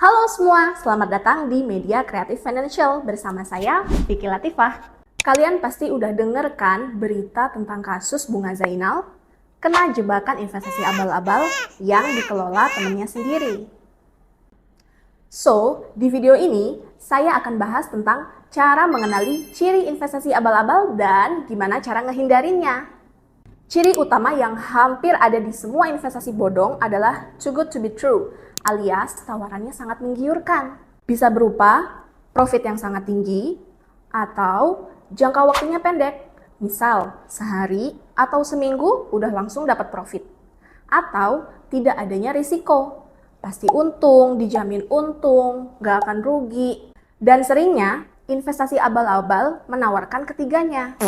Halo semua, selamat datang di Media Kreatif Financial bersama saya, Vicky Latifah. Kalian pasti udah denger kan berita tentang kasus Bunga Zainal kena jebakan investasi abal-abal yang dikelola temennya sendiri. So, di video ini saya akan bahas tentang cara mengenali ciri investasi abal-abal dan gimana cara ngehindarinya. Ciri utama yang hampir ada di semua investasi bodong adalah too good to be true, alias tawarannya sangat menggiurkan. Bisa berupa profit yang sangat tinggi atau jangka waktunya pendek. Misal, sehari atau seminggu udah langsung dapat profit. Atau tidak adanya risiko. Pasti untung, dijamin untung, gak akan rugi. Dan seringnya, investasi abal-abal menawarkan ketiganya.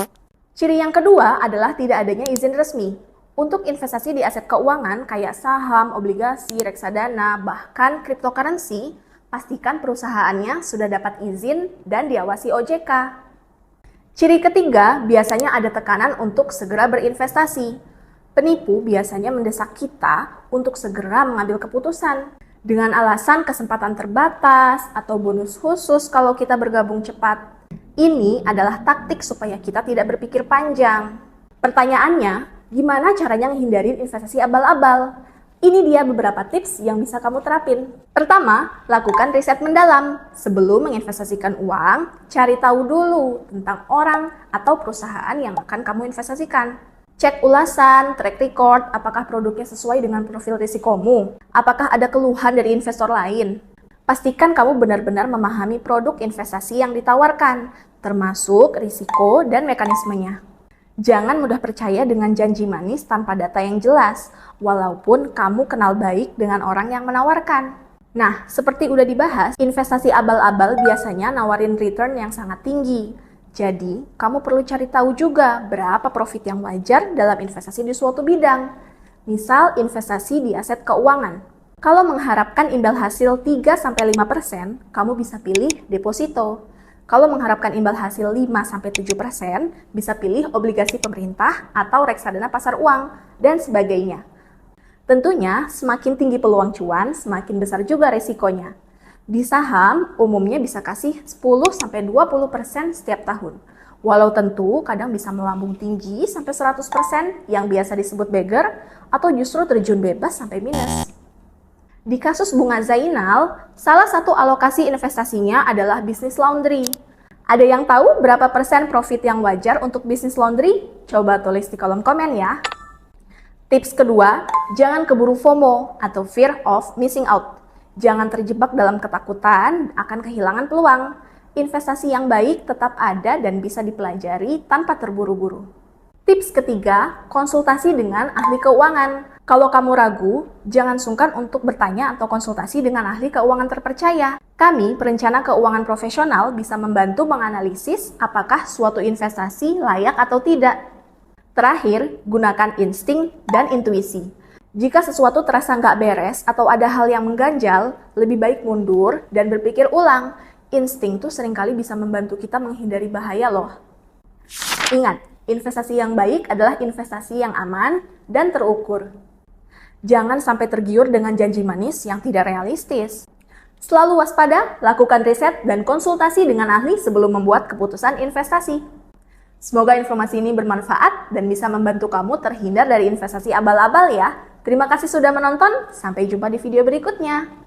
Ciri yang kedua adalah tidak adanya izin resmi. Untuk investasi di aset keuangan kayak saham, obligasi, reksadana, bahkan cryptocurrency, pastikan perusahaannya sudah dapat izin dan diawasi OJK. Ciri ketiga biasanya ada tekanan untuk segera berinvestasi. Penipu biasanya mendesak kita untuk segera mengambil keputusan dengan alasan kesempatan terbatas atau bonus khusus kalau kita bergabung cepat. Ini adalah taktik supaya kita tidak berpikir panjang. Pertanyaannya, gimana caranya menghindarin investasi abal-abal? Ini dia beberapa tips yang bisa kamu terapin. Pertama, lakukan riset mendalam. Sebelum menginvestasikan uang, cari tahu dulu tentang orang atau perusahaan yang akan kamu investasikan. Cek ulasan, track record, apakah produknya sesuai dengan profil risikomu? Apakah ada keluhan dari investor lain? Pastikan kamu benar-benar memahami produk investasi yang ditawarkan, termasuk risiko dan mekanismenya. Jangan mudah percaya dengan janji manis tanpa data yang jelas, walaupun kamu kenal baik dengan orang yang menawarkan. Nah, seperti udah dibahas, investasi abal-abal biasanya nawarin return yang sangat tinggi. Jadi, kamu perlu cari tahu juga berapa profit yang wajar dalam investasi di suatu bidang. Misal, investasi di aset keuangan. Kalau mengharapkan imbal hasil 3-5%, kamu bisa pilih deposito. Kalau mengharapkan imbal hasil 5-7%, bisa pilih obligasi pemerintah atau reksadana pasar uang, dan sebagainya. Tentunya, semakin tinggi peluang cuan, semakin besar juga resikonya. Di saham, umumnya bisa kasih 10-20% setiap tahun. Walau tentu kadang bisa melambung tinggi sampai 100% yang biasa disebut beggar, atau justru terjun bebas sampai minus. Di kasus Bunga Zainal, salah satu alokasi investasinya adalah bisnis laundry. Ada yang tahu berapa persen profit yang wajar untuk bisnis laundry? Coba tulis di kolom komen ya. Tips kedua, jangan keburu FOMO atau fear of missing out. Jangan terjebak dalam ketakutan akan kehilangan peluang. Investasi yang baik tetap ada dan bisa dipelajari tanpa terburu-buru. Tips ketiga, konsultasi dengan ahli keuangan. Kalau kamu ragu, jangan sungkan untuk bertanya atau konsultasi dengan ahli keuangan terpercaya. Kami, perencana keuangan profesional, bisa membantu menganalisis apakah suatu investasi layak atau tidak. Terakhir, gunakan insting dan intuisi. Jika sesuatu terasa nggak beres atau ada hal yang mengganjal, lebih baik mundur dan berpikir ulang. Insting tuh seringkali bisa membantu kita menghindari bahaya loh. Ingat, investasi yang baik adalah investasi yang aman dan terukur. Jangan sampai tergiur dengan janji manis yang tidak realistis. Selalu waspada, lakukan riset dan konsultasi dengan ahli sebelum membuat keputusan investasi. Semoga informasi ini bermanfaat dan bisa membantu kamu terhindar dari investasi abal-abal ya. Terima kasih sudah menonton, sampai jumpa di video berikutnya.